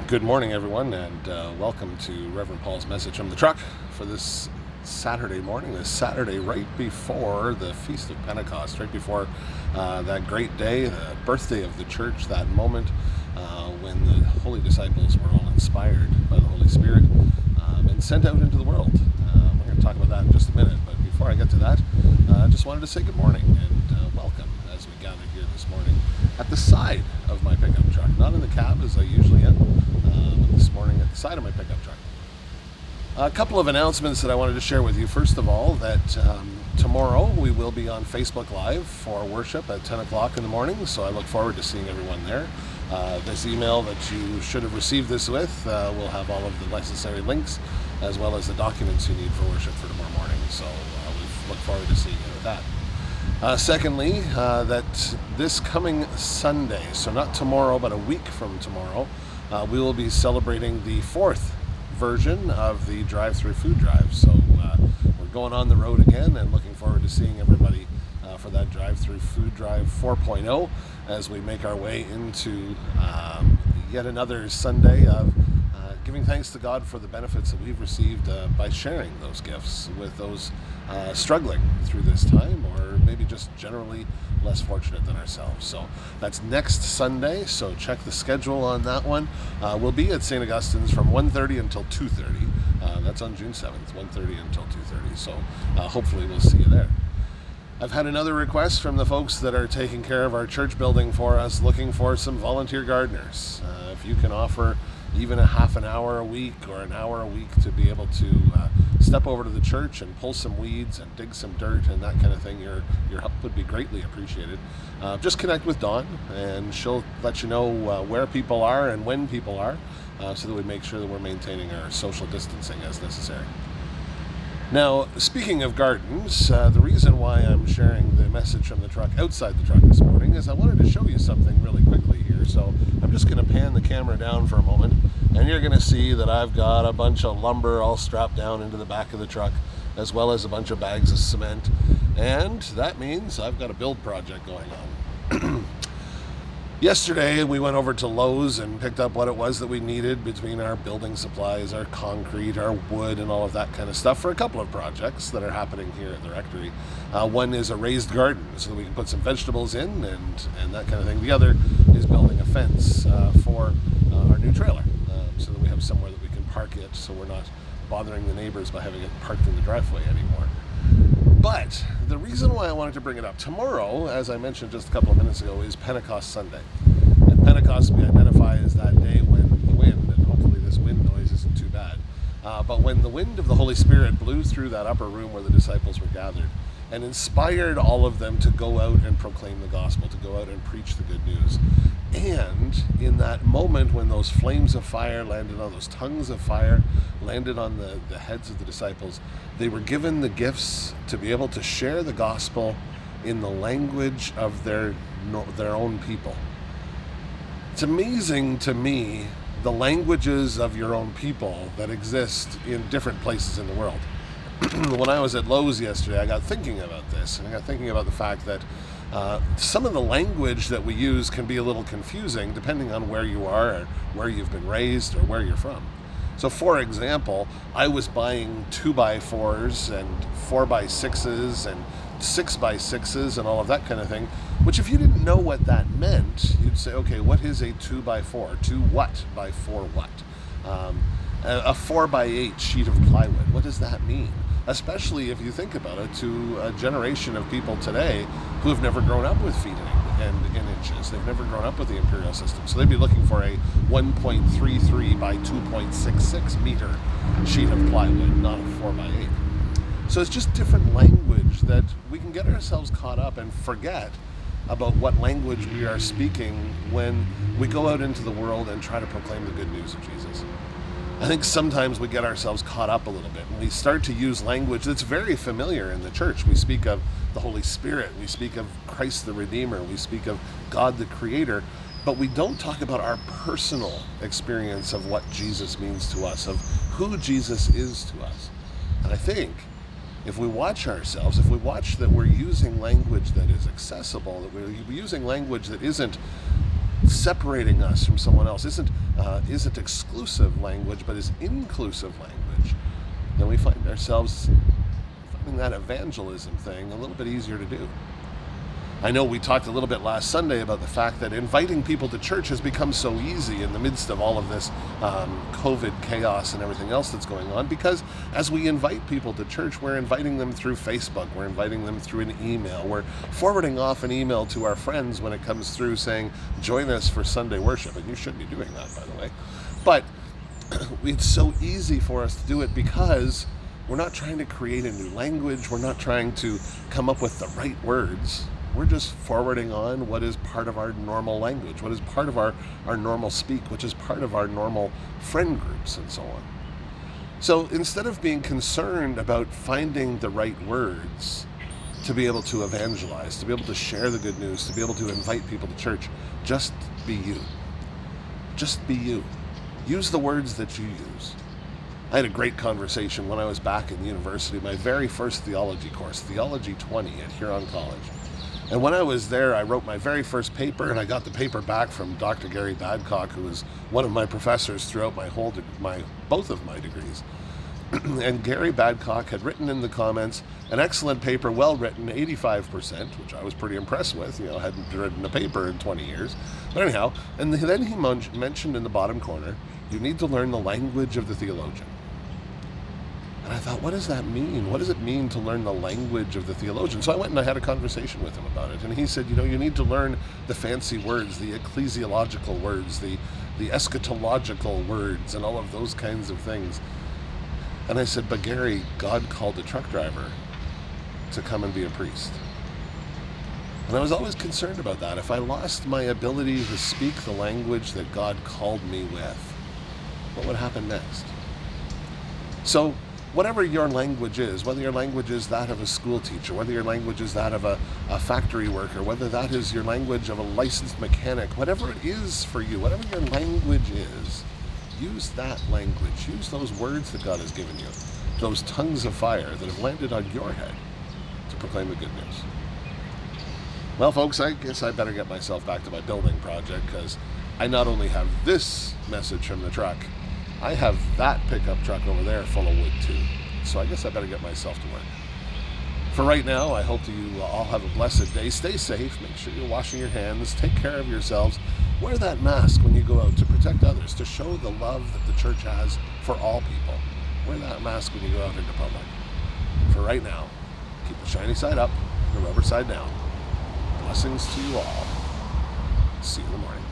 Good morning, everyone, and welcome to Rev'd Paul's message from the truck for this Saturday morning, this Saturday right before the Feast of Pentecost, right before that great day, the birthday of the church, that moment when the holy disciples were all inspired by the Holy Spirit and sent out into the world. We're going to talk about that in just a minute, but before I get to that, I just wanted to say good morning and welcome as we gather here this morning at the side of my pickup truck, not in the cab as I usually am, but this morning at the side of my pickup truck. A couple of announcements that I wanted to share with you. First of all, that tomorrow we will be on Facebook Live for worship at 10 o'clock in the morning, so I look forward to seeing everyone there. This email that you should have received this with will have all of the necessary links as well as the documents you need for worship for tomorrow morning, so we look forward to seeing you with that. Secondly, that this coming Sunday, so not tomorrow, but a week from tomorrow, we will be celebrating the fourth version of the drive-through food drive. So we're going on the road again and looking forward to seeing everybody for that drive-through food drive 4.0 as we make our way into yet another Sunday of giving thanks to God for the benefits that we've received by sharing those gifts with those struggling through this time, or maybe just generally less fortunate than ourselves. So that's next Sunday, so check the schedule on that one. We'll be at St. Augustine's from 1:30 until 2:30. That's on June 7th, 1:30 until 2:30, so hopefully we'll see you there. I've had another request from the folks that are taking care of our church building for us, looking for some volunteer gardeners. If you can offer even a half an hour a week or an hour a week to be able to step over to the church and pull some weeds and dig some dirt and that kind of thing, your help would be greatly appreciated. Just connect with Dawn and she'll let you know where people are and when people are, so that we make sure that we're maintaining our social distancing as necessary. Now, speaking of gardens, the reason why I'm sharing the message from the truck outside the truck this morning is I wanted to show you something really quickly here. So I'm just going to pan the camera down for a moment, and you're going to see that I've got a bunch of lumber all strapped down into the back of the truck, as well as a bunch of bags of cement. And that means I've got a build project going on. Yesterday, we went over to Lowe's and picked up what it was that we needed between our building supplies, our concrete, our wood, and all of that kind of stuff for a couple of projects that are happening here at the rectory. One is a raised garden, so that we can put some vegetables in and that kind of thing. The other is building a fence for our new trailer, so that we have somewhere that we can park it, so we're not bothering the neighbors by having it parked in the driveway anymore. But the reason why I wanted to bring it up tomorrow, as I mentioned just a couple of minutes ago, is Pentecost Sunday. And Pentecost we identify as that day when the wind, and hopefully this wind noise isn't too bad, but when the wind of the Holy Spirit blew through that upper room where the disciples were gathered and inspired all of them to go out and proclaim the gospel, to go out and preach the good news. And in that moment when those flames of fire landed on those tongues of fire, landed on the heads of the disciples, they were given the gifts to be able to share the gospel in the language of their own people. It's amazing to me the languages of your own people that exist in different places in the world. When I was at Lowe's yesterday, I got thinking about this, and I got thinking about the fact that some of the language that we use can be a little confusing depending on where you are or where you've been raised or where you're from. So for example, I was buying 2x4s and 4x6s and 6x6s and all of that kind of thing, which if you didn't know what that meant, you'd say, okay, what is a 2x4? 2 what by 4 what? A 4x8 sheet of plywood, what does that mean? Especially if you think about it, to a generation of people today who have never grown up with feet and in inches. They've never grown up with the imperial system. So they'd be looking for a 1.33 by 2.66 meter sheet of plywood, not a 4x8. So it's just different language that we can get ourselves caught up and forget about what language we are speaking when we go out into the world and try to proclaim the good news of Jesus. I think sometimes we get ourselves caught up a little bit and we start to use language that's very familiar in the church. We speak of the Holy Spirit, we speak of Christ the Redeemer, we speak of God the Creator, but we don't talk about our personal experience of what Jesus means to us, of who Jesus is to us. And I think if we watch ourselves, if we watch that we're using language that is accessible, that we're using language that isn't separating us from someone else, isn't exclusive language, but is inclusive language, then we find ourselves finding that evangelism thing a little bit easier to do. I know we talked a little bit last Sunday about the fact that inviting people to church has become so easy in the midst of all of this COVID chaos and everything else that's going on, because as we invite people to church, we're inviting them through Facebook, we're inviting them through an email, we're forwarding off an email to our friends when it comes through saying, join us for Sunday worship, and you shouldn't be doing that, by the way. But it's so easy for us to do it because we're not trying to create a new language, we're not trying to come up with the right words. We're just forwarding on what is part of our normal language, what is part of our normal speak, which is part of our normal friend groups and so on. So instead of being concerned about finding the right words to be able to evangelize, to be able to share the good news, to be able to invite people to church, just be you. Just be you. Use the words that you use. I had a great conversation when I was back in university, my very first theology course, Theology 20 at Huron College. And when I was there, I wrote my very first paper, and I got the paper back from Dr. Gary Badcock, who was one of my professors throughout both of my degrees. And Gary Badcock had written in the comments, an excellent paper, well written, 85%, which I was pretty impressed with. I hadn't written a paper in 20 years. But anyhow, and then he mentioned in the bottom corner, you need to learn the language of the theologian. And I thought, what does that mean? What does it mean to learn the language of the theologian? So I went and I had a conversation with him about it. And he said, you need to learn the fancy words, the ecclesiological words, the eschatological words, and all of those kinds of things. And I said, but Gary, God called a truck driver to come and be a priest. And I was always concerned about that. If I lost my ability to speak the language that God called me with, what would happen next? So, whatever your language is, whether your language is that of a school teacher, whether your language is that of a factory worker, whether that is your language of a licensed mechanic, whatever it is for you, whatever your language is, use that language. Use those words that God has given you, those tongues of fire that have landed on your head to proclaim the good news. Well, folks, I guess I better get myself back to my building project, because I not only have this message from the truck, I have that pickup truck over there full of wood too. So I guess I better get myself to work. For right now, I hope that you all have a blessed day. Stay safe. Make sure you're washing your hands. Take care of yourselves. Wear that mask when you go out to protect others, to show the love that the church has for all people. Wear that mask when you go out into public. For right now, keep the shiny side up, the rubber side down. Blessings to you all. See you in the morning.